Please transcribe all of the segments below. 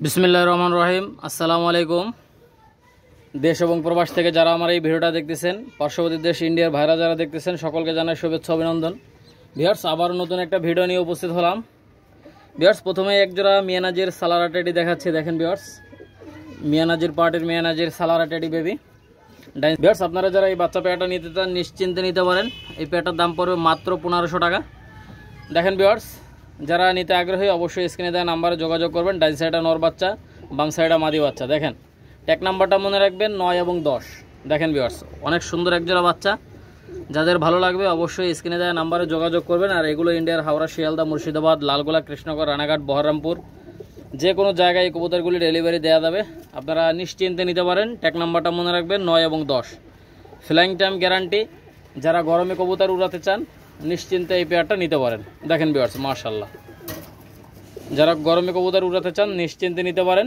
বিসমিল্লাহির রহমানির রহিম। আসসালামু আলাইকুম। দেশ এবং প্রবাস থেকে যারা আমার এই ভিডিওটা দেখতেছেন, পার্শ্ববর্তী দেশ ইন্ডিয়ার ভাইরা যারা দেখতেছেন, সকলকে জানাই শুভেচ্ছা অভিনন্দন। ভিউয়ার্স, আবার নতুন একটা ভিডিও নিয়ে উপস্থিত হলাম। ভিউয়ার্স, প্রথমে একজোড়া মিয়ানাজির সালারা টেডি দেখাচ্ছি। দেখেন ভিউয়ার্স, মিয়ানাজির পার্টির মিয়ানাজির সালারা টেডি বেবি। ভিউয়ার্স, আপনারা যারা এই বাচ্চা পেয়ারটা নিতে চান নিশ্চিন্তে নিতে পারেন। এই পেয়ারটার দাম পড়বে মাত্র 1500 টাকা। দেখেন ভিউয়ার্স, যারা নিতে আগ্রহী অবশ্যই স্ক্রিনে দেওয়া নাম্বারে যোগাযোগ করবেন। ডাইন সাইডে নর বাচ্চা, বাম সাইডে মাদি বাচ্চা। দেখেন, ট্যাগ নাম্বারটা মনে রাখবেন 9 এবং 10। দেখেন ভিউয়ার্স, অনেক সুন্দর একজোড়া বাচ্চা। যাদের ভালো লাগবে অবশ্যই স্ক্রিনে দেওয়া নাম্বারে যোগাযোগ করবেন। আর এগুলো ইন্ডিয়ার হাওড়া, শিয়ালদা, মুর্শিদাবাদ, লালগোলা, কৃষ্ণগড়, রানাঘাট, বহরমপুর যে কোনো জায়গায় এই কবুতরগুলি ডেলিভারি দেওয়া যাবে। আপনারা নিশ্চিন্তে নিতে পারেন। ট্যাগ নাম্বারটা মনে রাখবেন 9 এবং 10। Flying time guarantee. যারা গরমে কবুতর উড়াতে চান নিশ্চিন্তে এই পেয়ারটা নিতে পারেন। দেখেন ভিউয়ার্স, মাশাআল্লাহ, যারা গরমে কবুতর উড়াতে চান নিশ্চিন্তে নিতে পারেন।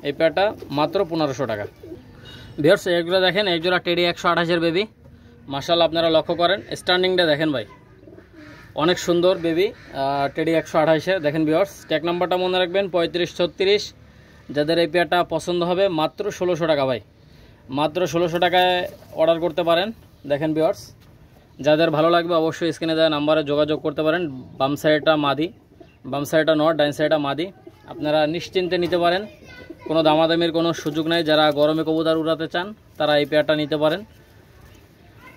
এই পেয়ারটা মাত্র 1500 টাকা। ভিউয়ার্স, এগুলো দেখেন, একজোড়া টেডি 128-এর বেবি। মাশাআল্লাহ, আপনারা লক্ষ্য করেন স্ট্যান্ডিংটা দেখেন ভাই, অনেক সুন্দর বেবি। টেডি 128-এর। দেখেন ভিউয়ার্স, ট্যাগ নাম্বারটা মনে রাখবেন 3536। যাদের এই পেয়ারটা পছন্দ হবে মাত্র 1600 টাকা ভাই, মাত্র 1600 টাকায় অর্ডার করতে পারেন। দেখেন ভিউয়ার্স, যাদের ভালো লাগবে অবশ্যই স্ক্রিনে দেওয়া নাম্বারে যোগাযোগ করতে পারেন। বাম সাইডটা মাদি, বাম সাইডটা নর, ডাইন সাইডটা মাদি। আপনারা নিশ্চিন্তে নিতে পারেন, কোনো দামাদামির কোনো সুযোগ নেই। যারা গরমে কবুতর উড়াতে চান তারা এই পেয়ারটা নিতে পারেন।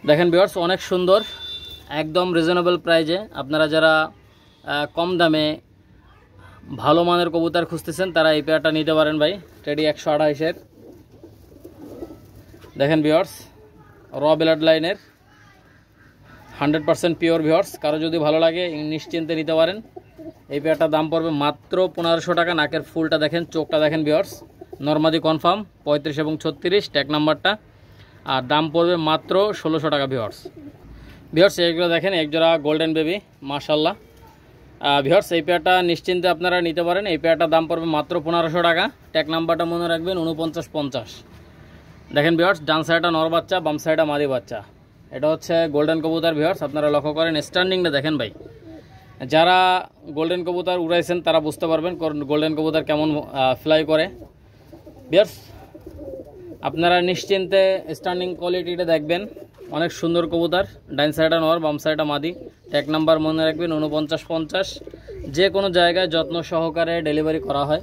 দেখেন ভিউয়ার্স, অনেক সুন্দর, একদম রিজনেবল প্রাইজে। আপনারা যারা কম দামে ভালো মানের কবুতর খুঁজতেছেন তারা এই পেয়ারটা নিতে পারেন ভাই। টেডি 128-এর। দেখেন ভিউয়ার্স, র ব্লাড লাইনের 100% পিওর। ভিউয়ার্স, কারো যদি ভালো লাগে নিশ্চিন্তে নিতে পারেন। এই পেয়ারটার দাম পড়বে মাত্র 1500 টাকা। নাকের ফুলটা দেখেন, চোখটা দেখেন ভিউয়ার্স, নরমাদি কনফার্ম 35 এবং 36 ট্যাগ নাম্বারটা। আর দাম পড়বে মাত্র 1600 টাকা। ভিউয়ার্স, এইগুলো দেখেন, একজোড়া গোল্ডেন বেবি, মাশাআল্লাহ। ভিউয়ার্স, এই পেয়ারটা নিশ্চিন্তে আপনারা নিতে পারেন। এই পেয়ারটার দাম পড়বে মাত্র 1500 টাকা। ট্যাগ নাম্বারটা মনে রাখবেন 4950। দেখেন ভিউয়ার্স, ডান সাইডটা নর বাচ্চা, বাম সাইডটা মাদি বাচ্চা। এটা হচ্ছে গোল্ডেন কবুতর। ভিউয়ার্স, আপনারা লক্ষ্য করেন স্ট্যান্ডিংটা দেখেন ভাই। যারা গোল্ডেন কবুতর উড়াইছেন তারা বুঝতে পারবেন গোল্ডেন কবুতর কেমন ফ্লাই করে। ভিউয়ার্স, আপনারা নিশ্চিন্তে স্ট্যান্ডিং কোয়ালিটিটা দেখবেন, অনেক সুন্দর কবুতর। ডাইন সাইডটা নর, বাম সাইডটা মাদি। ট্যাগ নাম্বার মনে রাখবেন 4950। যে কোনো জায়গায় যত্ন সহকারে ডেলিভারি করা হয়।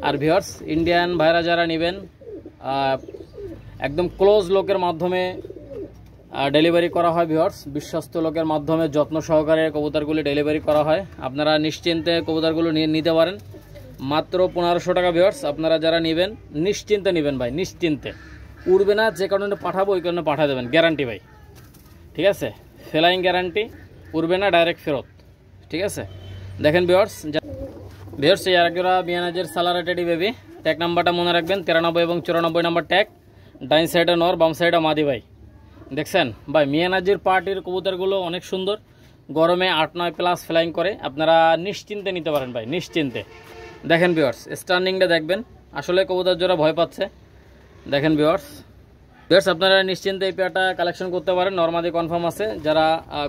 আর ভিউয়ার্স, ইন্ডিয়ান ভাইরা যারা নেবেন একদম ক্লোজ লোকের মাধ্যমে ডেলিভারি করা হয়। ভিউয়ার্স, বিশ্বস্ত লোকের মাধ্যমে যত্ন সহকারে কবুতরগুলি ডেলিভারি করা হয়। আপনারা নিশ্চিন্তে কবুতরগুলো নিতে পারেন মাত্র 1500 টাকা। ভিউয়ার্স, আপনারা যারা নেবেন নিশ্চিন্তে নেবেন ভাই, নিশ্চিন্তে। উড়বে না, যে কারণে পাঠাবো ওই কারণে পাঠা দেবেন, গ্যারান্টি ভাই, ঠিক আছে? ফ্লাইং গ্যারান্টি, উড়বে না, ডাইরেক্ট ফেরত, ঠিক আছে? দেখেন ভিউয়ার্স, এই আরেকজোড়া মিয়ানাজের সালারা টেডি বেবি। ট্যাগ নাম্বারটা মনে রাখবেন 93 এবং 94 নাম্বার ট্যাগ। ডাইন সাইডে নর, বাম সাইডে মাদি ভাই। দেখছেন ভাই, মিয়ানাজির পার্টির কবুতরগুলো অনেক সুন্দর, গরমে 8-9 প্লাস ফ্লাইং করে। আপনারা নিশ্চিন্তে নিতে পারেন ভাই, নিশ্চিন্তে। দেখেন ভিউয়ার্স, স্ট্যান্ডিংটা দেখবেন, আসলে কবুতর জোড়া ভয় পাচ্ছে। দেখেন ভিউয়ার্স, আপনারা নিশ্চিন্তে এই পেয়ারটা কালেকশন করতে পারেন। নরমাদি কনফার্ম আছে। যারা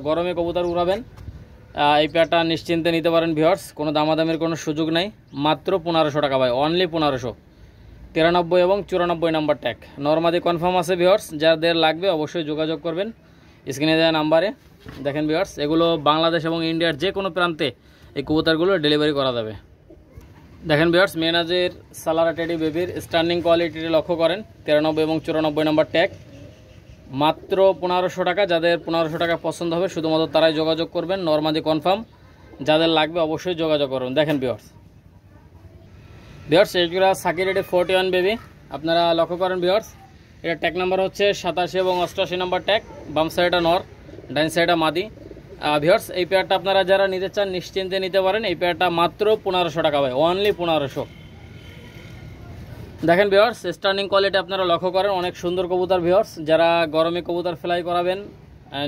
গরমে কবুতর উড়াবেন এই পেয়ারটা নিশ্চিন্তে নিতে পারেন। ভিউয়ার্স, কোনো দামাদামির কোনো সুযোগ নাই, মাত্র 1500 টাকা ভাই, অনলি 1500। 93 এবং 94 নাম্বার ট্যাগ, নরমাদি কনফার্ম আছে। ভিউয়ার্স, যাদের লাগবে অবশ্যই যোগাযোগ করবেন স্ক্রিনে দেওয়া নাম্বারে। দেখেন ভিউয়ার্স, এগুলো বাংলাদেশ এবং ইন্ডিয়ার যে কোনো প্রান্তে এই কবুতরগুলো ডেলিভারি করা যাবে। দেখেন ভিউয়ার্স, মিয়ানাজের সালারা টেডি বেবির স্ট্যান্ডিং কোয়ালিটিটি লক্ষ্য করেন। 93 এবং 94 নাম্বার ট্যাগ, মাত্র 1500 টাকা। যাদের 1500 টাকা পছন্দ হবে শুধুমাত্র তারাই যোগাযোগ করবেন, নরমাদি কনফার্ম। যাদের লাগবে অবশ্যই যোগাযোগ করুন। দেখেন ভিউয়ার্স, এইগুলো সাকিরেডি 41 বেবি। আপনারা লক্ষ্য করেন ভিউয়ার্স, এটা ট্যাগ নাম্বার হচ্ছে 87 এবং 88 নাম্বার ট্যাগ। বাম সাইডটা নর, ডাইন সাইডটা মাদি। ভিউয়ার্স, এই পেয়ারটা আপনারা যারা নিতে চান নিশ্চিন্তে নিতে পারেন। এই পেয়ারটা মাত্র 1500 টাকা ভাই, অনলি 1500। দেখেন ভিউয়ার্স, স্ট্যান্ডিং কোয়ালিটি আপনারা লক্ষ্য করেন, অনেক সুন্দর কবুতর। ভিউয়ার্স, যারা গরমে কবুতর ফ্লাই করাবেন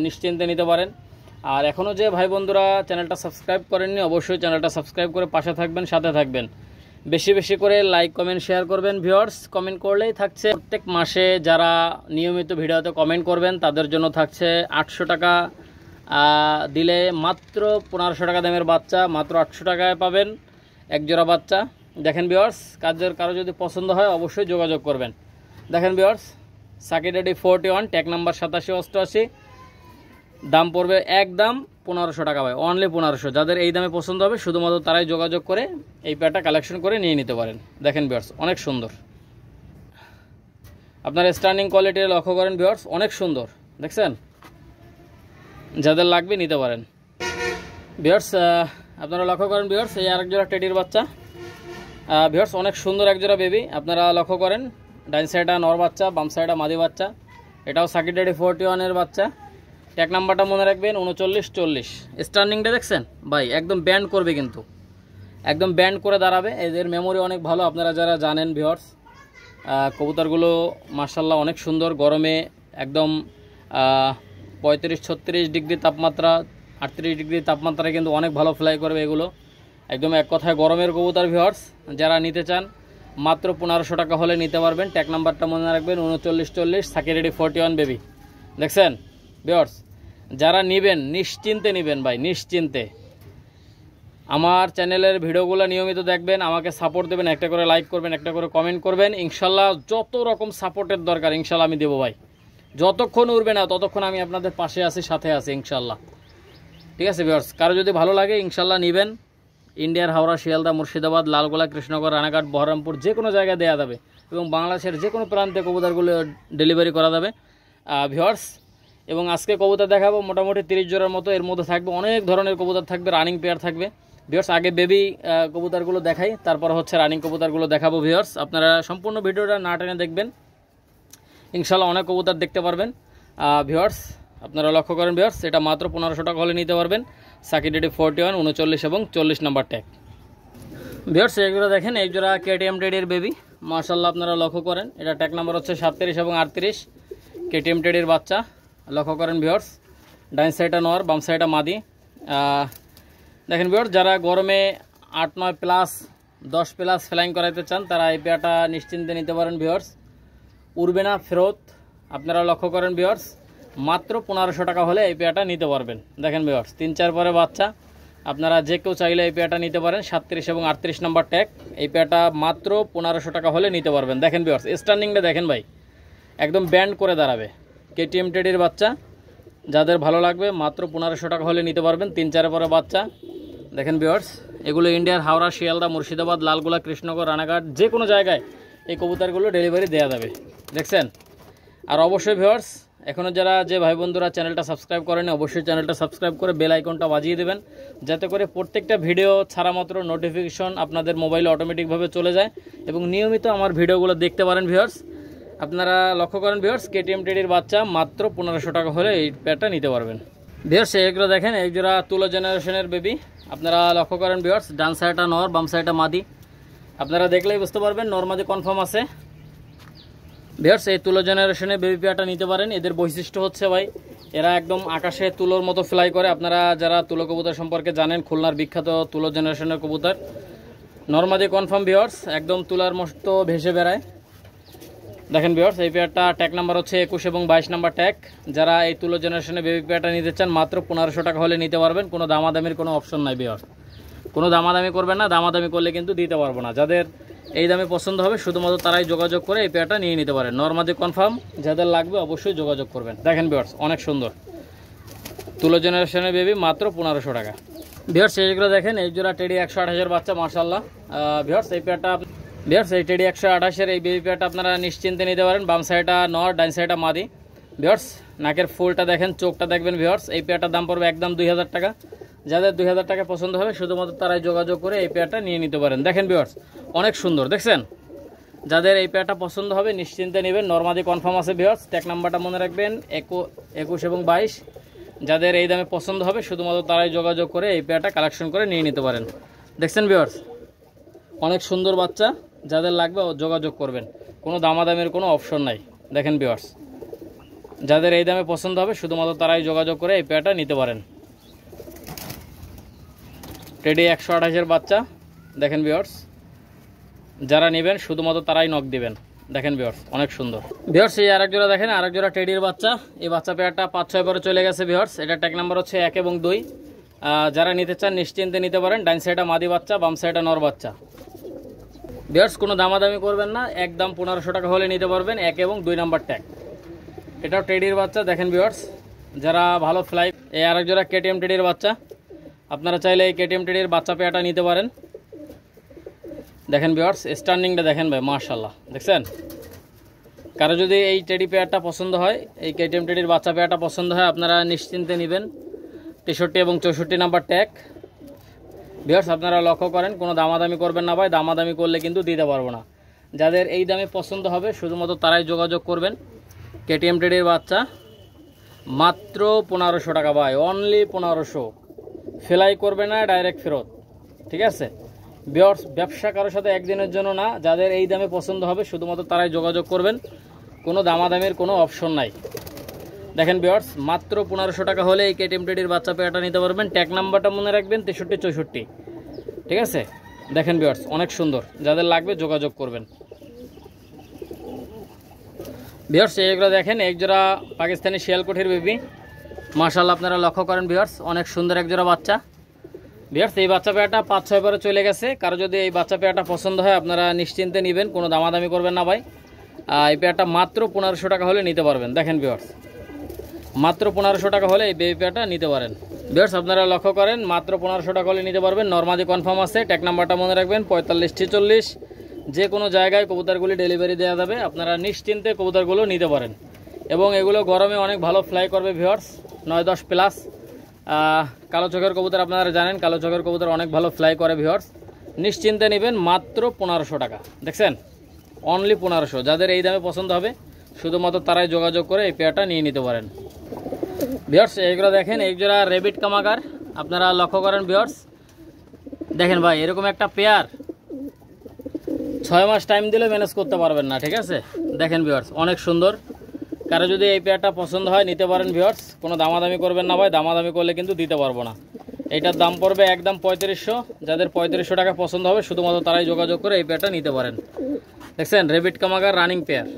নিশ্চিন্তে নিতে পারেন। আর এখনও যে ভাই বন্ধুরা চ্যানেলটা সাবস্ক্রাইব করেননি অবশ্যই চ্যানেলটা সাবস্ক্রাইব করে পাশে থাকবেন, সাথে থাকবেন। বেশি বেশি করে লাইক কমেন্ট শেয়ার করবেন। ভিউয়ার্স, কমেন্ট করলেই থাকছে প্রত্যেক মাসে যারা নিয়মিত ভিডিওতে কমেন্ট করবেন তাদের জন্য থাকছে 800 টাকা দিলে মাত্র 1500 টাকা দামের বাচ্চা, মাত্র 800 টাকায় পাবেন এক জোড়া বাচ্চা। দেখেন ভিউয়ার্স, কারো যদি পছন্দ হয় অবশ্যই যোগাযোগ করবেন। দেখেন ভিউয়ার্স, সাকি ড্যাডি 41, ট্যাগ নাম্বার 8788, দাম পড়বে একদম 1500 টাকা ভাই, অনলি 1500। যাদের এই দামে পছন্দ হবে শুধুমাত্র তারাই যোগাযোগ করে এই পেয়ারটা কালেকশন করে নিয়ে নিতে পারেন। দেখেন ভিউয়ার্স, অনেক সুন্দর। আপনার স্ট্যান্ডিং কোয়ালিটি লক্ষ্য করেন ভিউয়ার্স, অনেক সুন্দর দেখছেন। যাদের লাগবে নিতে পারেন ভিউয়ার্স। আপনারা লক্ষ্য করেন ভিউয়ার্স, এই আরেক জোড়া টেডির বাচ্চা ভিউয়ার্স, অনেক সুন্দর এক জোড়া বেবি। আপনারা লক্ষ্য করেন, ডাইন সাইডা নর বাচ্চা, বাম সাইডা মাদি বাচ্চা। এটাও সাকি ড্যাডি 41 বাচ্চা। ট্যাগ নাম্বারটা মনে রাখবেন 3940। স্ট্যান্ডিংটা দেখছেন ভাই, একদম ব্যান্ড করবে, কিন্তু একদম ব্যান্ড করে দাঁড়াবে। এদের মেমোরি অনেক ভালো, আপনারা যারা জানেন ভিউয়ার্স। কবুতরগুলো মাশাআল্লাহ অনেক সুন্দর। গরমে একদম 35-36 ডিগ্রি তাপমাত্রা, 38 ডিগ্রি তাপমাত্রায় কিন্তু অনেক ভালো ফ্লাই করবে এগুলো। একদম এক কথায় গরমের কবুতর ভিউয়ার্স। যারা নিতে চান মাত্র 1500 টাকা হলে নিতে পারবেন। ট্যাগ নাম্বারটা মনে রাখবেন 3940, সাকি ড্যাডি 41 বেবি। দেখছেন ভিউয়ার্স, যারা নেবেন নিশ্চিন্তে নেবেন ভাই, নিশ্চিন্তে। আমার চ্যানেলের ভিডিওগুলো নিয়মিত দেখবেন, আমাকে সাপোর্ট দেবেন, একটা করে লাইক করবেন, একটা করে কমেন্ট করবেন। ইনশাল্লাহ যত রকম সাপোর্টের দরকার ইনশাল্লাহ আমি দেবো ভাই। যতক্ষণ উঠবে না ততক্ষণ আমি আপনাদের পাশে আছি, সাথে আছি ইনশাল্লাহ। ঠিক আছে ভিউয়ার্স, কারো যদি ভালো লাগে ইনশাল্লাহ নেবেন। ইন্ডিয়ার হাওড়া, শিয়ালদা, মুর্শিদাবাদ, লালগোলা, কৃষ্ণনগর, রানাঘাট, বহরমপুর যে কোনো জায়গায় দেওয়া যাবে, এবং বাংলাদেশের যে কোনো প্রান্তে কবুতরগুলো ডেলিভারি করা যাবে ভিউয়ার্স। এবং আজকে কবুতর দেখাবো মোটামুটি 30 জোড়ার মতো। এর মধ্যে থাকবে অনেক ধরনের কবুতর থাকবে, রানিং পেয়ার থাকবে ভিউয়ার্স। আগে বেবি কবুতরগুলো দেখাই, তারপর হচ্ছে রানিং কবুতরগুলো দেখাবো ভিউয়ার্স। আপনারা সম্পূর্ণ ভিডিওটা না টেনে দেখবেন, ইনশাল্লাহ অনেক কবুতর দেখতে পারবেন ভিউয়ার্স। আপনারা লক্ষ্য করেন ভিউয়ার্স, এটা মাত্র 1500 টাকা হলে নিতে পারবেন। সাকি ড্যাডি 41, 39 এবং 40 নাম্বার ট্যাগ ভিউয়ার্স। এইগুলো দেখেন, এই জোড়া কেটিএম টেডির বেবি মাশাআল্লাহ। আপনারা লক্ষ্য করেন, এটা ট্যাগ নাম্বার হচ্ছে 37 এবং 38, কেটিএম টেডির বাচ্চা। লক্ষ্য করেন ভিউয়ার্স, ডাইন সাইডটা নর, বাম সাইডটা মাদি। দেখেন ভিউয়ার্স, যারা গরমে 8, 9 প্লাস 10 প্লাস ফ্লাইং করাইতে চান তারা এই পেয়ারটা নিশ্চিন্তে নিতে পারেন ভিউয়ার্স। উড়বে না, ফেরত। আপনারা লক্ষ্য করেন ভিউয়ার্স, মাত্র 1500 টাকা হলে এই পেয়ারটা নিতে পারবেন। দেখেন ভিউয়ার্স, 3-4 পরে বাচ্চা। আপনারা যে কেউ চাইলে এই পেয়ারটা নিতে পারেন। 37 এবং 38 নাম্বার ট্যাগ, এই পেয়ারটা মাত্র 1500 টাকা হলে নিতে পারবেন। দেখেন ভিউয়ার্স, স্ট্যান্ডিংটা দেখেন ভাই, একদম ব্যান্ড করে দাঁড়াবে। কেটিএম টেডির বাচ্চা, যাদের ভালো লাগবে মাত্র 1500 টাকা হলে নিতে পারবেন। 3-4 পরে বাচ্চা। দেখেন ভিউয়ার্স, এগুলো ইন্ডিয়ার হাওড়া, শিয়ালদা, মুর্শিদাবাদ, লালগোলা, কৃষ্ণনগর, রানাঘাট যে কোনো জায়গায় এই কবুতরগুলো ডেলিভারি দেওয়া যাবে। দেখছেন। আর অবশ্যই ভিউয়ার্স, এখনও যারা যে ভাই বন্ধুরা চ্যানেলটা সাবস্ক্রাইব করেনি অবশ্যই চ্যানেলটা সাবস্ক্রাইব করে বেল আইকনটা বাজিয়ে দেবেন, যাতে করে প্রত্যেকটা ভিডিও ছাড়া মাত্র নোটিফিকেশন আপনাদের মোবাইলে অটোমেটিকভাবে চলে যায় এবং নিয়মিত আমার ভিডিওগুলো দেখতে পারেন ভিউয়ার্স। আপনারা লক্ষ্য করেন ভিউয়ার্স, কেটিএম টেডির বাচ্চা মাত্র 1500 টাকা হলে এই পেয়ারটা নিতে পারবেন ভিউয়ার্স। এইগুলো দেখেন, এই জোড়া তুলো জেনারেশনের বেবি। আপনারা লক্ষ্য করেন ভিউয়ার্স, ডান সাইডটা নর, বাম সাইডটা মাদি। আপনারা দেখলেই বুঝতে পারবেন নর মাদি কনফার্ম আছে ভিউয়ার্স। এই তুলো জেনারেশনের বেবি পেয়ারটা নিতে পারেন। এদের বৈশিষ্ট্য হচ্ছে ভাই, এরা একদম আকাশে তুলোর মতো ফ্লাই করে। আপনারা যারা তুলো কবুতর সম্পর্কে জানেন, খুলনার বিখ্যাত তুলো জেনারেশনের কবুতর, নর মাদি কনফার্ম ভিউয়ার্স, একদম তুলার মতো ভেসে বেড়ায়। দেখেন ভিউয়ার্স, এই পেয়ারটা ট্যাগ নাম্বার হচ্ছে 21 এবং 22 নাম্বার ট্যাগ। যারা এই তুলো জেনারেশনের বেবি পেয়ারটা নিতে চান মাত্র 1500 টাকা হলে নিতে পারবেন। কোনো দামাদামির কোনো অপশন নাই ভিউয়ার্স, কোনো দামাদামি করবেন না। দামাদামি করলে কিন্তু দিতে পারবো না। যাদের এই দামে পছন্দ হবে শুধুমাত্র তারাই যোগাযোগ করে এই পেয়ারটা নিয়ে নিতে পারেন। নরমাদি কনফার্ম, যাদের লাগবে অবশ্যই যোগাযোগ করবেন। দেখেন ভিউয়ার্স, অনেক সুন্দর তুলো জেনারেশনের বেবি মাত্র 1500 টাকা ভিউয়ার্স। এইগুলো দেখেন, এই জোড়া টেডি 128 বাচ্চা মাশাআল্লাহ ভিউয়ার্স। এই পেয়ারটা ভিউয়ার্স, এই টেডি 128 এই বেবি পেয়ারটা আপনারা নিশ্চিন্তে নিতে পারেন। বাম সাইডটা নর, ডাইন সাইডটা মাদি ভিউয়ার্স। নাকের ফুলটা দেখেন, চোখটা দেখবেন ভিউয়ার্স। এই পেয়ারটার দাম পড়বে একদম 2000 টাকা। যাদের 2000 টাকা পছন্দ হবে শুধুমাত্র তারাই যোগাযোগ করে এই পেয়ারটা নিয়ে নিতে পারেন। দেখেন ভিউয়ার্স, অনেক সুন্দর দেখছেন। যাদের এই পেয়ারটা পছন্দ হবে নিশ্চিন্তে নেবেন। নরমাদি কনফার্ম আছে ভিউয়ার্স। ট্যাগ নাম্বারটা মনে রাখবেন 21 এবং 22। যাদের এই দামে পছন্দ হবে শুধুমাত্র তারাই যোগাযোগ করে এই পেয়ারটা কালেকশন করে নিয়ে নিতে পারেন। দেখছেন ভিউয়ার্স, অনেক সুন্দর বাচ্চা। যাদের লাগবে যোগাযোগ করবেন, কোনো দামাদামের কোনো অপশন নাই। দেখেন ভিউয়ার্স, যাদের এই দামে পছন্দ হবে শুধুমাত্র তারাই যোগাযোগ করে এই পেয়ারটা নিতে পারেন। টেডি 128 বাচ্চা। দেখেন ভিউয়ার্স, যারা নেবেন শুধুমাত্র তারাই নক দিবেন। দেখেন ভিউয়ার্স, অনেক সুন্দর ভিউয়ার্স। এই আরেক জোড়া দেখেন, আরেক জোড়া টেডির বাচ্চা। এই বাচ্চা পেয়ারটা 5-6 পরে চলে গেছে ভিউয়ার্স। এটা ট্যাগ নাম্বার হচ্ছে 1 এবং 2। যারা নিতে চান নিশ্চিন্তে নিতে পারেন। ডাইন সাইডটা মাদি বাচ্চা, বাম সাইডটা নর বাচ্চা। ভিউয়ার্স কোনো দামাদামি করবেন না, একদম 1500 টাকা হলে নিতে পারবেন, 1 এবং 2 নাম্বার ট্যাগ। এটাও টেডির বাচ্চা, দেখেন ভিউয়ার্স যারা ভালো ফ্লাই। এই আরেক জোড়া কেটিএম টেডির বাচ্চা, আপনারা চাইলে এই কেটিএম টেডির বাচ্চা পেয়াটা নিতে পারেন। দেখেন ভিউয়ার্স স্ট্যান্ডিংটা দেখেন ভাই, মাশাআল্লাহ দেখছেন। কারো যদি এই টেডি পেয়ারটা পছন্দ হয়, এই কেটিএম টেডির বাচ্চা পেয়ারটা পছন্দ হয়, আপনারা নিশ্চিন্তে নেবেন। 63 এবং 64 নাম্বার ট্যাগ। ভিউয়ার্স আপনারা লক্ষ্য করেন, কোনো দামাদামি করবেন না ভাই, দামাদামি করলে কিন্তু দিতে পারবো না। যাদের এই দামে পছন্দ হবে শুধুমাত্র তারাই যোগাযোগ করবেন। কেটিএম টেডির বাচ্চা মাত্র 1500 টাকা ভাই, অনলি 1500। ফেলাই করবে না, ডাইরেক্ট ফেরত, ঠিক আছে। ভিউয়ার্স ব্যবসা কারোর সাথে একদিনের জন্য না, যাদের এই দামে পছন্দ হবে শুধুমাত্র তারাই যোগাযোগ করবেন, কোনো দামাদামির কোনো অপশন নাই। দেখেন ভিউয়ার্স মাত্র 1500 টাকা হলে এই কেটিএম টেডির বাচ্চা পেয়ারটা নিতে পারবেন। ট্যাগ নাম্বারটা মনে রাখবেন 63 64, ঠিক আছে। দেখেন ভিউয়ার্স অনেক সুন্দর, যাদের লাগবে যোগাযোগ করবেন। ভিউয়ার্স এইগুলো দেখেন, এক জোড়া পাকিস্তানি শিয়ালকোঠির বেবি, মাশাআল্লাহ আপনারা লক্ষ্য করেন ভিউয়ার্স অনেক সুন্দর এক জোড়া বাচ্চা। ভিউয়ার্স এই বাচ্চা পেয়ারটা 5-6 বারে চলে গেছে। কারো যদি এই বাচ্চা পেয়ারটা পছন্দ হয় আপনারা নিশ্চিন্তে নেবেন, কোনো দামাদামি করবেন না ভাই। এই পেয়ারটা মাত্র 1500 টাকা হলে নিতে পারবেন। দেখেন ভিউয়ার্স মাত্র 1500 টাকা হলে এই বেবি পেয়ারটা নিতে পারেন। ভিউয়ার্স আপনারা লক্ষ্য করেন মাত্র 1500 টাকা হলে নিতে পারবেন। নরমাদি কনফার্ম আছে, ট্যাগ নাম্বারটা মনে রাখবেন 45 46। যে কোনো জায়গায় কবুতরগুলি ডেলিভারি দেওয়া যাবে, আপনারা নিশ্চিন্তে কবুতরগুলো নিতে পারেন। এবং এগুলো গরমে অনেক ভালো ফ্লাই করবে ভিউয়ার্স, 9-10 প্লাস। কালো চোখের কবুতর আপনারা জানেন, কালো চোখের কবুতর অনেক ভালো ফ্লাই করে ভিউয়ার্স। নিশ্চিন্তে নেবেন মাত্র 1500 টাকা, দেখছেন অনলি 1500। যাদের এই দামে পছন্দ হবে শুধুমাত্র তারাই যোগাযোগ করে এই পেয়ারটা নিয়ে নিতে পারেন। ভিউয়ার্স এইগুলো দেখেন, এক জোড়া রেবিট কামাগার, আপনারা লক্ষ্য করেন ভিউয়ার্স। দেখেন ভাই এরকম একটা পেয়ার 6 মাস টাইম দিলে ম্যানেজ করতে পারবেন না, ঠিক আছে। দেখেন ভিউয়ার্স অনেক সুন্দর। কারো যদি এই পেয়ারটা পছন্দ হয় নিতে পারেন ভিউয়ার্স, কোনো দামাদামি করবেন না ভাই, দামাদামি করলে কিন্তু দিতে পারবো না। এইটার দাম পড়বে একদম 3500। যাদের 3500 টাকা পছন্দ হবে শুধুমাত্র তারাই যোগাযোগ করে এই পেয়ারটা নিতে পারেন। দেখছেন রেবিট কামাগার রানিং পেয়ার,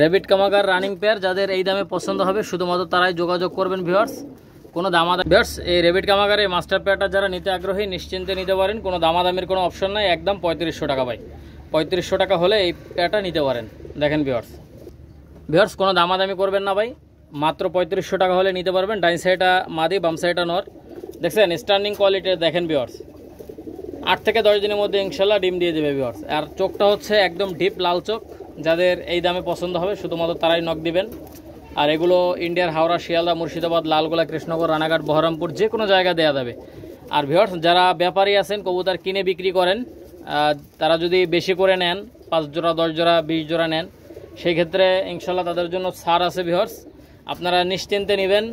রেবিট কামাগার রানিং পেয়ার। যাদের এই দামে পছন্দ হবে শুধুমাত্র তারাই যোগাযোগ করবেন ভিউয়ার্স, কোনো দামাদামি। ভিউয়ার্স এই রেবিট কামাগারের মাস্টার পেয়ারটা যারা নিতে আগ্রহী নিশ্চিন্তে নিতে পারেন, কোনো দামাদামির কোনো অপশন নাই, একদম 3500 টাকা ভাই। 3500 টাকা হলে এই পেয়ারটা নিতে পারেন। দেখেন ভিউয়ার্স, ভিউয়ার্স কোনো দামাদামি করবেন না ভাই, মাত্র 3500 টাকা হলে নিতে পারবেন। ডাইন সাইডটা মাদি, বাম সাইডটা নর। দেখছেন স্ট্যান্ডিং কোয়ালিটি দেখেন ভিউয়ার্স, 8 থেকে 10 দিনের মধ্যে ইনশাল্লাহ ডিম দিয়ে দেবে ভিউয়ার্স। আর চোখটা হচ্ছে একদম ডিপ লাল চোখ। যাদের এই দামে পছন্দ হবে শুধুমাত্র তারাই নক দিবেন। আর এগুলো ইন্ডিয়ার হাওড়া, শিয়ালদা, মুর্শিদাবাদ, লালগোলা, কৃষ্ণনগর, রানাঘাট, বহরমপুর যে কোনো জায়গা দেওয়া যাবে। আর ভিউয়ার্স যারা ব্যাপারী আছেন কবুতর কিনে বিক্রি করেন, তারা যদি বেশি করে নেন 5 জোড়া 10 জোড়া 20 জোড়া নেন, সেই ক্ষেত্রে ইনশাল্লাহ তাদের জন্য ছাড় আছে ভিউয়ার্স। আপনারা নিশ্চিন্তে নেবেন,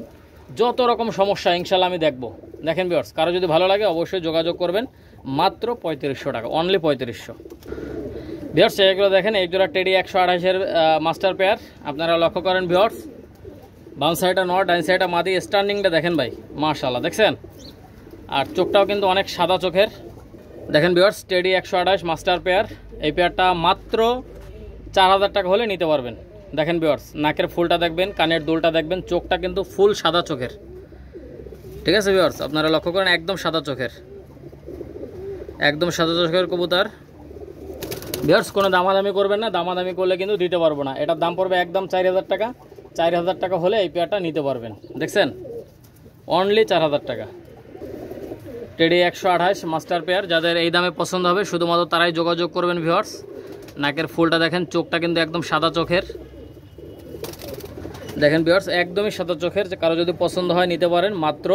যত রকম সমস্যা ইনশাল্লাহ আমি দেখব। দেখেন ভিউয়ার্স কারো যদি ভালো লাগে অবশ্যই যোগাযোগ করবেন, মাত্র 3500 টাকা, অনলি 3500। ভিউয়ার্স এগুলো দেখেন, এক জোড়া টেডি 128-এর মাস্টার পেয়ার, আপনারা লক্ষ্য করেন ভিউয়ার্স। বাম সাইডটা নর, ডাইন সাইডটা মাদি। স্ট্যান্ডিংটা দেখেন ভাই, মাশাআল্লাহ দেখছেন। আর চোখটাও কিন্তু অনেক সাদা চোখের। দেখেন ভিউয়ার্স টেডি 128 মাস্টার পেয়ার, এই পেয়ারটা মাত্র 4000 টাকা হলে নিতে পারবেন। দেখেন ভিউয়ার্স নাকের ফুলটা দেখবেন, কানের দুলটা দেখবেন, চোখটা কিন্তু ফুল সাদা চোখের, ঠিক আছে ভিউয়ার্স। আপনারা লক্ষ্য করেন একদম সাদা চোখের, একদম সাদা চোখের কবুতর। ভিউয়ার্স কোনো দামাদামি করবেন না, দামাদামি করলে কিন্তু দিতে পারবো না। এটার দাম পড়বে একদম 4000 টাকা। 4000 টাকা হলে এই পেয়ারটা নিতে পারবেন। দেখছেন অনলি 4000 টাকা। টেডি 128 মাস্টার পেয়ার, যাদের এই দামে পছন্দ হবে শুধুমাত্র তারাই যোগাযোগ করবেন ভিউয়ার্স। নাকের ফুলটা দেখেন, চোখটা কিন্তু একদম সাদা চোখের। দেখেন ভিউয়ার্স একদমই সাদা চোখের। কারো যদি পছন্দ হয় নিতে পারেন মাত্র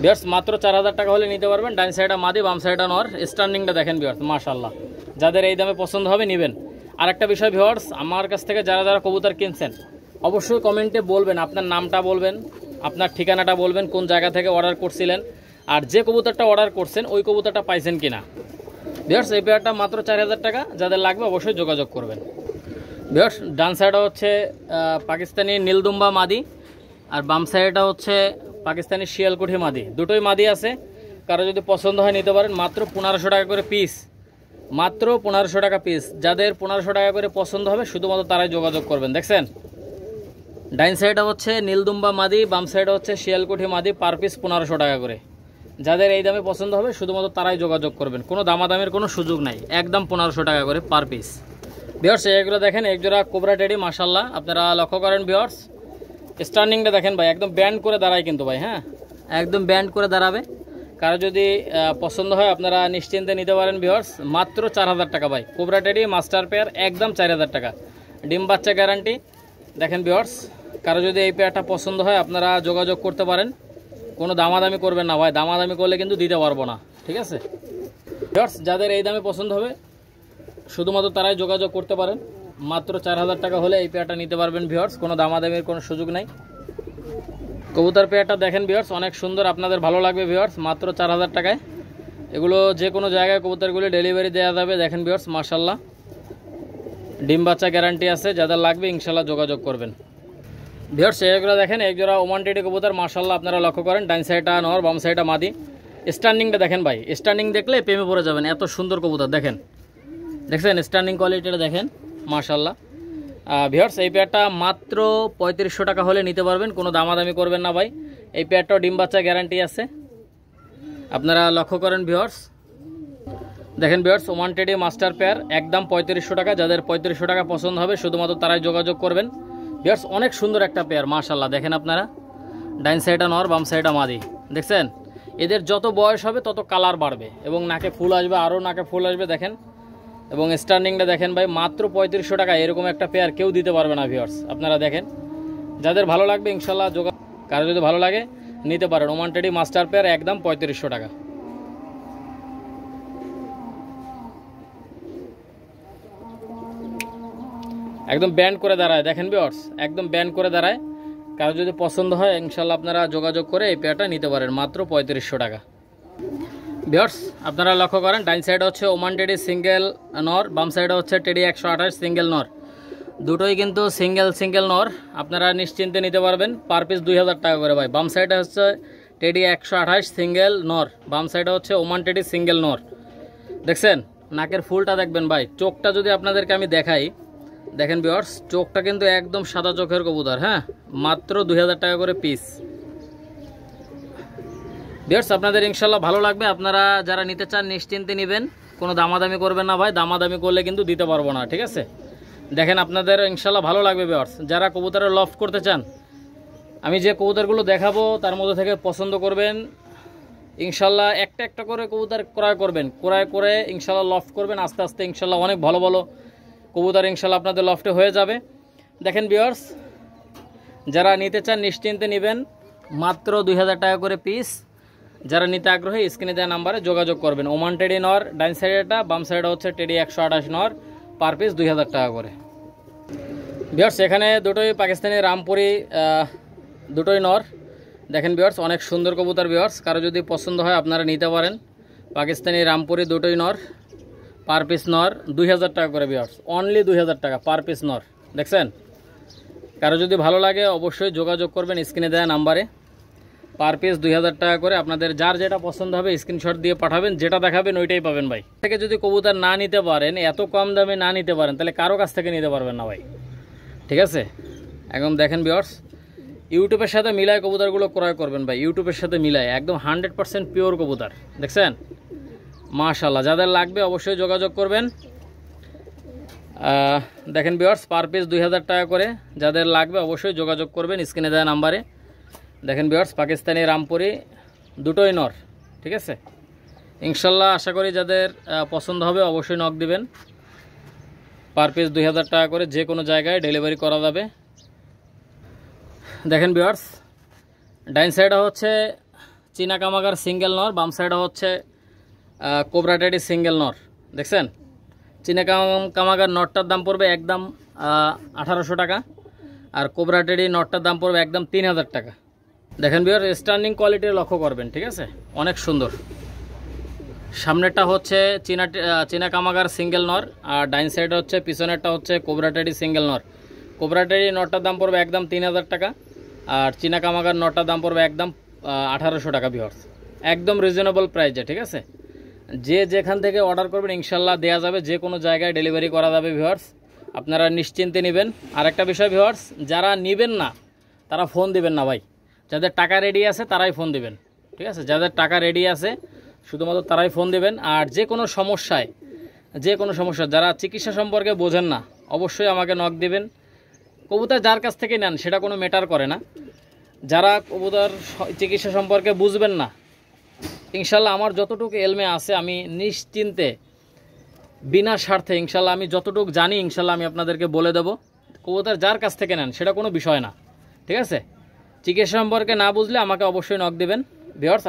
ভিউয়ার্স, মাত্র 4000 টাকা হলে নিতে পারবেন। ডাইন সাইডটা মাদি, বাম সাইডটা নর। স্ট্যান্ডিংটা দেখেন ভিউয়ার্স, মাশাআল্লাহ। যাদের এই দামে পছন্দ হবে নেবেন। আরেকটা বিষয় ভিউয়ার্স, আমার কাছ থেকে যারা যারা কবুতর কিনছেন অবশ্যই কমেন্টে বলবেন, আপনার নামটা বলবেন, আপনার ঠিকানাটা বলবেন, কোন জায়গা থেকে অর্ডার করছিলেন, আর যে কবুতরটা অর্ডার করছেন ওই কবুতরটা পাইছেন কিনা। ভিউয়ার্স এই পেয়ারটা মাত্র 4000 টাকা, যাদের লাগবে অবশ্যই যোগাযোগ করবেন। ভিউয়ার্স ডান সাইডটা হচ্ছে পাকিস্তানি নীলদুম্বা মাদি, আর বাম সাইডটা হচ্ছে পাকিস্তানি শিয়ালকুঠি মাদি। দুটোই মাদি আছে, কারো যদি পছন্দ হয় নিতে পারেন। মাত্র 1500 টাকা করে পিস, মাত্র 1500 টাকা পিস। যাদের 1500 টাকা করে পছন্দ হবে শুধুমাত্র তারাই যোগাযোগ করবেন। দেখছেন ডাইন সাইডটা হচ্ছে নীলদুম্বা মাদি, বাম সাইডটা হচ্ছে শিয়ালকুঠি মাদি। পার পিস 1500 টাকা করে। যাদের এই দামে পছন্দ হবে শুধুমাত্র তারাই যোগাযোগ করবেন, কোনো দামাদামের কোনো সুযোগ নাই, একদম 1500 টাকা করে পার পিস। ভিউয়ার্স এগুলো দেখেন, এক জোড়া কোবরা টেডি মাশাআল্লাহ, আপনারা লক্ষ্য করেন ভিউয়ার্স, স্টার্নিংটা দেখেন ভাই, একদম ব্যান্ড করে দাঁড়ায় কিন্তু ভাই, হ্যাঁ একদম ব্যান্ড করে দাঁড়াবে। কারো যদি পছন্দ হয় আপনারা নিশ্চিন্তে নিতে পারেন ভিউয়ার্স, মাত্র 4000 টাকা ভাই। কোবরা টেডি মাস্টার পেয়ার একদম 4000 টাকা, ডিম বাচ্চা গ্যারান্টি। দেখেন ভিউয়ার্স, কারো যদি এই পেয়ারটা পছন্দ হয় আপনারা যোগাযোগ করতে পারেন, কোনো দামাদামি করবেন না ভাই, দামাদামি করলে কিন্তু দিতে পারবো না, ঠিক আছে ভিউয়ার্স। যাদের এই দামে পছন্দ হবে শুধুমাত্র তারাই যোগাযোগ করতে পারেন, মাত্র 4000 টাকা হলে এই পেয়ারটা নিতে পারবেন ভিউয়ার্স, কোনো দামাদামির কোনো সুযোগ নাই। কবুতর পেয়ারটা দেখেন ভিউয়ার্স, অনেক সুন্দর, আপনাদের ভালো লাগবে ভিউয়ার্স, মাত্র 4000 টাকায়। এগুলো যে কোনো জায়গায় কবুতরগুলি ডেলিভারি দেওয়া যাবে। দেখেন ভিউয়ার্স মাশাআল্লাহ, ডিম বাচ্চা গ্যারান্টি আছে, যাদের লাগবে ইনশাআল্লাহ যোগাযোগ করবেন ভিউয়ার্স। এগুলো দেখেন, এক জোড়া ওমান টেডি কবুতর মাশাআল্লাহ, আপনারা লক্ষ্য করেন, ডাইন সাইডটা নর, বাম সাইডটা মাদি। স্ট্যান্ডিংটা দেখেন ভাই, স্ট্যান্ডিং দেখলে প্রেমে পড়ে যাবেন, এত সুন্দর কবুতর দেখেন, দেখছেন স্ট্যান্ডিং কোয়ালিটিটা দেখেন মাশাআল্লাহ। ভিউয়ার্স এই পেয়ারটা মাত্র 3500 টাকা হলে নিতে পারবেন, কোনো দামাদামি করবেন না ভাই। এই পেয়ারটাও ডিম বাচ্চা গ্যারান্টি আছে, আপনারা লক্ষ্য করেন ভিউয়ার্স। দেখেন viewers, Oman teddy master pair একদম 3500 টাকা, যাদের 3500 টাকা পছন্দ হবে শুধুমাত্র তারাই যোগাযোগ করবেন ভিউয়ার্স। অনেক সুন্দর একটা পেয়ার মাশাআল্লাহ, দেখেন আপনারা, ডাইন সাইডটা নর, বাম সাইডটা মাদি। দেখছেন এদের যত বয়স হবে তত কালার বাড়বে এবং নাকে ফুল আসবে, আরও নাকে ফুল আসবে দেখেন। এবং স্ট্যান্ডিংটা দেখেন ভাই, মাত্র 3500 টাকা, এরকম একটা পেয়ার কেউ দিতে পারবে না ভিউয়ার্স। আপনারা দেখেন, যাদের ভালো লাগবে ইনশাল্লাহ কারো যদি ভালো লাগে নিতে পারেন। ওমান টেডি মাস্টার পেয়ার একদম 3500 টাকা। একদম ব্যান্ড করে দাঁড়ায়, দেখেন ভিউয়ার্স একদম ব্যান্ড করে দাঁড়ায়। কারো যদি পছন্দ হয় ইনশাল্লাহ আপনারা যোগাযোগ করে এই পেয়ারটা নিতে পারেন, মাত্র 3500 টাকা। ভিউয়ার্স আপনারা লক্ষ্য করেন, ডাইন সাইডে হচ্ছে ওমান টেডি সিঙ্গেল নর, বাম সাইডে হচ্ছে টেডি 128 সিঙ্গেল নর, দুটোই কিন্তু সিঙ্গেল নর, আপনারা নিশ্চিন্তে নিতে পারবেন। পার পিস 2000 টাকা করে ভাই। বাম সাইডে হচ্ছে টেডি 128 সিঙ্গেল নর, বাম সাইডে হচ্ছে ওমান টেডি সিঙ্গেল নর। দেখছেন নাকের ফুলটা দেখবেন ভাই, চোখটা যদি আপনাদেরকে আমি দেখাই, দেখেন ভিউয়ার্স চোখটা কিন্তু একদম সাদা চোখের কবুতর, হ্যাঁ মাত্র 2000 টাকা করে পিস। ভিউয়ার্স আপনাদের ইনশাল্লাহ ভালো লাগবে, আপনারা যারা নিতে চান নিশ্চিন্তে নেবেন, কোনো দামাদামি করবেন না ভাই, দামাদামি করলে কিন্তু দিতে পারবো না, ঠিক আছে। দেখেন আপনাদের ইনশাল্লাহ ভালো লাগবে ভিউয়ার্স। যারা কবুতরের লফট করতে চান, আমি যে কবুতরগুলো দেখাবো তার মধ্যে থেকে পছন্দ করবেন ইনশাল্লাহ, একটা একটা করে কবুতর ক্রয় করবেন, ক্রয় করে ইনশাল্লাহ লফট করবেন, আস্তে আস্তে ইনশাল্লাহ অনেক ভালো ভালো কবুতর ইনশাল্লাহ আপনাদের লফটে হয়ে যাবে। দেখেন ভিউয়ার্স, যারা নিতে চান নিশ্চিন্তে নেবেন, মাত্র 2000 টাকা করে পিস। যারা নিতে আগ্রহী স্ক্রিনে দেওয়া নাম্বারে যোগাযোগ করবেন। ওমান টেডি নর, ডাইন সাইডেটা, বাম সাইডে হচ্ছে টেডি 128 নর, পার পিস 2000 টাকা করে। ভিউয়ার্স এখানে দুটোই পাকিস্তানি রামপুরি, দুটোই নর। দেখেন ভিউয়ার্স অনেক সুন্দর কবুতর ভিউয়ার্স, কারো যদি পছন্দ হয় আপনারা নিতে পারেন। পাকিস্তানি রামপুরি দুটোই নর, পার পিস নর 2000 টাকা করে ভিউয়ার্স, অনলি 2000 টাকা পার পিস নর। দেখছেন, কারো যদি ভালো লাগে অবশ্যই যোগাযোগ করবেন স্ক্রিনে দেওয়া নাম্বারে। পার পিস 2000 টাকা করে, আপনাদের যার যেটা পছন্দ হবে স্ক্রিনশট দিয়ে পাঠাবেন, যেটা দেখাবেন ওইটাই পাবেন ভাই। থেকে যদি কবুতর না নিতে পারেন, এত কম দামে না নিতে পারেন, তাহলে কারো কাছ থেকে নিতে পারবেন না ভাই, ঠিক আছে। একদম দেখেন ভিউয়ার্স, ইউটিউবের সাথে মিলায় কবুতরগুলো ক্রয় করবেন ভাই, ইউটিউবের সাথে মিলায় একদম 100% পিওর কবুতর। দেখছেন মাশাআল্লাহ, যাদের লাগবে অবশ্যই যোগাযোগ করবেন। দেখেন ভিউয়ার্স পার পিস 2000 টাকা করে, যাদের লাগবে অবশ্যই যোগাযোগ করবেন স্ক্রিনে দেওয়া নাম্বারে। দেখেন ভিউয়ার্স পাকিস্তানি রামপুরি দুটোই নর, ঠিক আছে। ইনশাল্লাহ আশা করি যাদের পছন্দ হবে অবশ্যই নক দিবেন। পার পিস 2000 টাকা করে, যে কোনো জায়গায় ডেলিভারি করা যাবে। দেখেন ভিউয়ার্স ডাইন সাইডে হচ্ছে চীনা কামাগার সিঙ্গেল নর, বাম সাইডে হচ্ছে কোবরা টেডি সিঙ্গেল নর। দেখছেন চীনা কামাগার নটটার দাম পড়বে একদম 1800 টাকা, আর কোবরা টেডি নটটার দাম পড়বে একদম 3000 টাকা। দেখেন ভিউয়ার স্ট্যান্ডিং কোয়ালিটি লক্ষ্য করবেন, ঠিক আছে, অনেক সুন্দর। সামনেরটা হচ্ছে চীনা কামাগার সিঙ্গেল নর, আর ডাইন সাইডে হচ্ছে পিছনেরটা হচ্ছে কোবরা টেডি সিঙ্গেল নর। কোবরা টেডি নটটার দাম পড়বে একদম 3000 টাকা, আর চীনা কামাগার নটটার দাম পড়বে একদম 1800 টাকা ভিউয়ার্স, একদম রিজনেবল প্রাইসে, ঠিক আছে। যে যেখান থেকে অর্ডার করবেন ইনশাল্লাহ দেওয়া যাবে, যে কোনো জায়গায় ডেলিভারি করা যাবে ভিউয়ার্স, আপনারা নিশ্চিন্তে নেবেন। আর একটা বিষয় ভিউয়ার্স, যারা নেবেন না তারা ফোন দিবেন না ভাই, যাদের টাকা রেডি আছে তারাই ফোন দিবেন, ঠিক আছে, যাদের টাকা রেডি আছে শুধুমাত্র তারাই ফোন দেবেন। আর যে কোনো সমস্যা যারা চিকিৎসা সম্পর্কে বোঝেন না অবশ্যই আমাকে নক দেবেন। কবুতর যার কাছ থেকে নেন সেটা কোনো ম্যাটার করে না, যারা কবুতর চিকিৎসা সম্পর্কে বুঝবেন না, ইনশাল্লাহ আমার যতটুকু এলমে আছে আমি নিশ্চিন্তে বিনা স্বার্থে ইনশাল্লাহ আমি যতটুকু জানি ইনশাল্লাহ আমি আপনাদেরকে বলে দেবো। কবুতর যার কাছ থেকে নেন সেটা কোনো বিষয় না, ঠিক আছে। চিকিৎসা সম্পর্কে না বুঝলে আমাকে অবশ্যই নক দেবেন। ভিউয়ার্স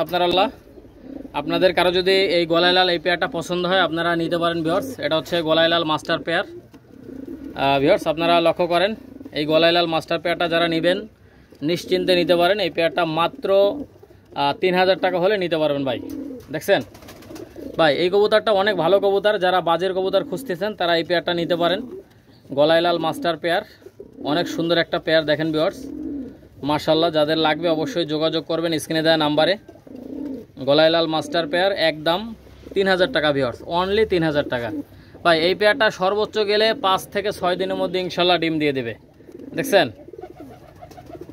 আপনাদের কারো যদি এই গলাইলাল এই পেয়ারটা পছন্দ হয় আপনারা নিতে পারেন। ভিউয়ার্স এটা হচ্ছে গলাইলাল মাস্টার পেয়ার। ভিউয়ার্স আপনারা লক্ষ্য করেন এই গলাইলাল মাস্টার পেয়ারটা যারা নেবেন নিশ্চিন্তে নিতে পারেন। এই পেয়ারটা মাত্র 3000 টাকা হলে নিতে পারবেন ভাই। দেখছেন ভাই এই কবুতরটা অনেক ভালো কবুতর, যারা বাজের কবুতর খুঁজতেছেন তারা এই পেয়ারটা নিতে পারেন। গলাইলাল মাস্টার পেয়ার অনেক সুন্দর একটা পেয়ার। দেখেন ভিউয়ার্স মাশাআল্লাহ, যাদের লাগবে অবশ্যই যোগাযোগ করবেন স্ক্রিনে দেওয়া নাম্বারে। গলাইলাল মাস্টার পেয়ার একদম 3000 টাকা ভিউয়ার্স, অনলি 3000 টাকা ভাই। এই পেয়ারটা সর্বোচ্চ গেলে 5 থেকে 6 দিনের মধ্যে ইনশাল্লাহ ডিম দিয়ে দেবে। দেখছেন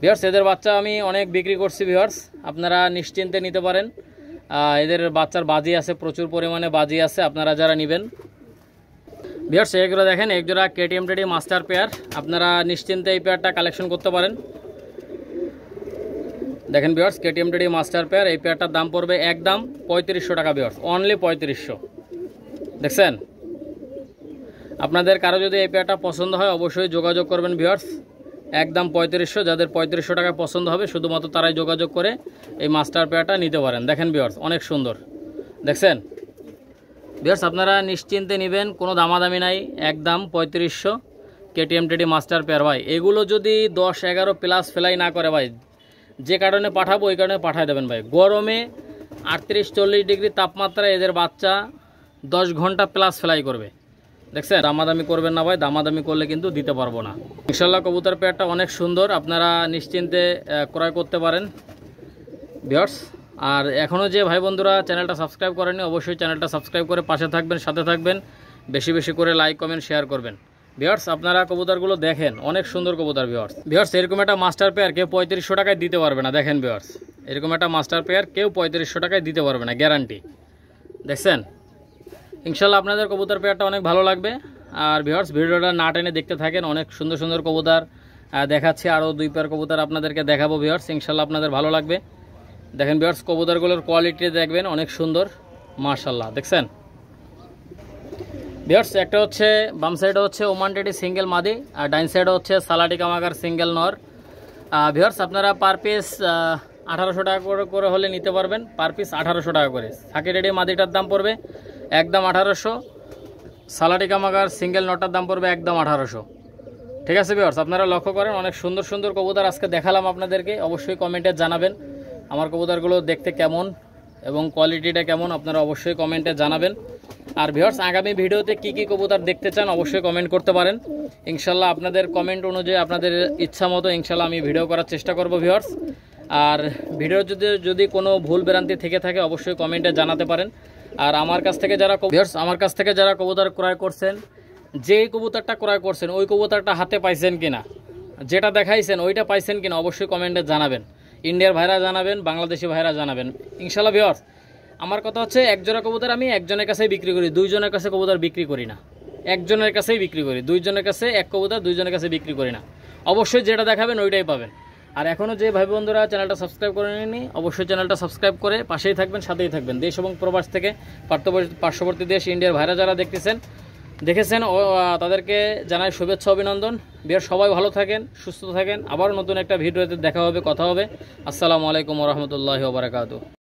ভিউয়ার্স এদের বাচ্চা আমি অনেক বিক্রি করছি ভিউয়ার্স, আপনারা নিশ্চিন্তে নিতে পারেন। এদের বাচ্চার বাজি আছে, প্রচুর পরিমাণে বাজি আছে আপনারা যারা নেবেন। ভিউয়ার্স এগুলো দেখেন একজোড়া কেটিএম টেডি মাস্টার পেয়ার, আপনারা নিশ্চিন্তে এই পেয়ারটা কালেকশন করতে পারেন। দেখেন viewers KTM teddy master pair, এই পেয়ারটার দাম পড়বে একদম 3500 টাকা ভিউয়ার্স, অনলি 3500। দেখছেন আপনাদের কারো যদি এই পেয়ারটা পছন্দ হয় অবশ্যই যোগাযোগ করবেন ভিউয়ার্স, একদম 3500। যাদের 3500 টাকা পছন্দ হবে শুধুমাত্র তারাই যোগাযোগ করে এই মাস্টার পেয়ারটা নিতে পারেন। দেখেন ভিউয়ার্স অনেক সুন্দর। দেখছেন ভিউয়ার্স আপনারা নিশ্চিন্তে নেবেন, কোনো দামাদামি নাই, একদম 3500 কেটিএম টেডি মাস্টার পেয়ার ভাই। এগুলো যদি 10-11 প্লাস ফেলাই না করে ভাই, যে কারণে পাঠাবো ওই কারণে পাঠায় দেবেন ভাই। গরমে 38-40 ডিগ্রি তাপমাত্রায় এদের বাচ্চা 10 ঘন্টা প্লাস ফ্লাই করবে। দেখছেন দামাদামি করবেন না ভাই, দামাদামি করলে কিন্তু দিতে পারবো না। ইনশাল্লাহ কবুতর পেয়ারটা অনেক সুন্দর, আপনারা নিশ্চিন্তে ক্রয় করতে পারেন ভিউয়ার্স। আর এখনও যে ভাই বন্ধুরা চ্যানেলটা সাবস্ক্রাইব করেনি অবশ্যই চ্যানেলটা সাবস্ক্রাইব করে পাশে থাকবেন, সাথে থাকবেন, বেশি বেশি করে লাইক কমেন্ট শেয়ার করবেন। ভিউয়ার্স আপনারা কবুতরগুলো দেখেন অনেক সুন্দর কবুতর ভিউয়ার্স এরকম একটা মাস্টার পেয়ার কেউ 3500 টাকায় দিতে পারবে না। দেখেন ভিউয়ার্স এরকম একটা মাস্টার পেয়ার কেউ 3500 টাকায় দিতে পারবে না, গ্যারান্টি। দেখছেন ইনশাল্লাহ আপনাদের কবুতর পেয়ারটা অনেক ভালো লাগবে। আর ভিউয়ার্স ভিডিওটা না টেনে দেখতে থাকেন, অনেক সুন্দর সুন্দর কবুতর দেখাচ্ছি, আরও 2 পেয়ার কবুতর আপনাদেরকে দেখাবো ভিউয়ার্স, ইনশাল্লাহ আপনাদের ভালো লাগবে। দেখেন ভিউয়ার্স কবুতরগুলোর কোয়ালিটি দেখবেন অনেক সুন্দর মাশাআল্লাহ। দেখছেন ভিউয়ার্স একটা হচ্ছে বাম সাইডে হচ্ছে ওমান টেডি সিঙ্গেল মাদি, আর ডাইন সাইডে হচ্ছে সালাটি কামাগার সিঙ্গেল নর। ভিউয়ার্স আপনারা পার পিস 1800 টাকা করে হলে নিতে পারবেন, পার পিস 1800 টাকা করে। সাকি টেডি মাদিটার দাম পড়বে একদম 1800, সালাটি কামাগার সিঙ্গেল নটার দাম পড়বে একদম 1800। ঠিক আছে ভিউয়ার্স আপনারা লক্ষ্য করেন অনেক সুন্দর সুন্দর কবুতর আজকে দেখালাম আপনাদেরকে, অবশ্যই কমেন্টে জানাবেন আমার কবুতরগুলো দেখতে কেমন এবং কোয়ালিটিটা কেমন, আপনারা অবশ্যই কমেন্টে জানাবেন। আর ভিউয়ার্স আগামী ভিডিওতে কি কি কবুতর দেখতে চান অবশ্যই কমেন্ট করতে পারেন, ইনশাল্লাহ আপনাদের কমেন্ট অনুযায়ী আপনাদের ইচ্ছা মতো ইনশাল্লাহ আমি ভিডিও করার চেষ্টা করব ভিউয়ার্স। আর ভিডিও যদি কোনো ভুল ভ্রান্তি থেকে থাকে অবশ্যই কমেন্টে জানাতে পারেন। আর আমার কাছ থেকে যারা কবুতর ক্রয় করছেন, যেই কবুতরটা ক্রয় করছেন ওই কবুতরটা হাতে পাইছেন কিনা, যেটা দেখাইছেন ওইটা পাইছেন কিনা অবশ্যই কমেন্টে জানাবেন। ইন্ডিয়ার ভাইরা জানাবেন, বাংলাদেশি ভাইরা জানাবেন ইনশাল্লাহ ভিউয়ার্স। আমার কথা হচ্ছে একজোড়া কবুতর আমি একজনের কাছেই বিক্রি করি, 2 জনের কাছে কবুতর বিক্রি করি না, একজনের কাছেই বিক্রি করি। 2 জনের কাছে এক কবুতর 2 জনের কাছে বিক্রি করি না, অবশ্যই যেটা দেখাবেন ওইটাই পাবেন। আর এখনও যে ভাই বন্ধুরা চ্যানেলটা সাবস্ক্রাইব করে নেননি অবশ্যই চ্যানেলটা সাবস্ক্রাইব করে পাশেই থাকবেন, সাথেই থাকবেন। দেশ এবং প্রবাস থেকে পার্শ্ববর্তী দেশ ইন্ডিয়ার ভাইরা যারা দেখেছেন তাদেরকে জানাই শুভেচ্ছা অভিনন্দন। বিয়ার সবাই ভালো থাকেন, সুস্থ থাকেন, আবার নতুন একটা ভিডিওতে দেখা হবে, কথা হবে। আসসালামু আলাইকুম ওয়া রাহমাতুল্লাহি ওয়া বারাকাতুহু।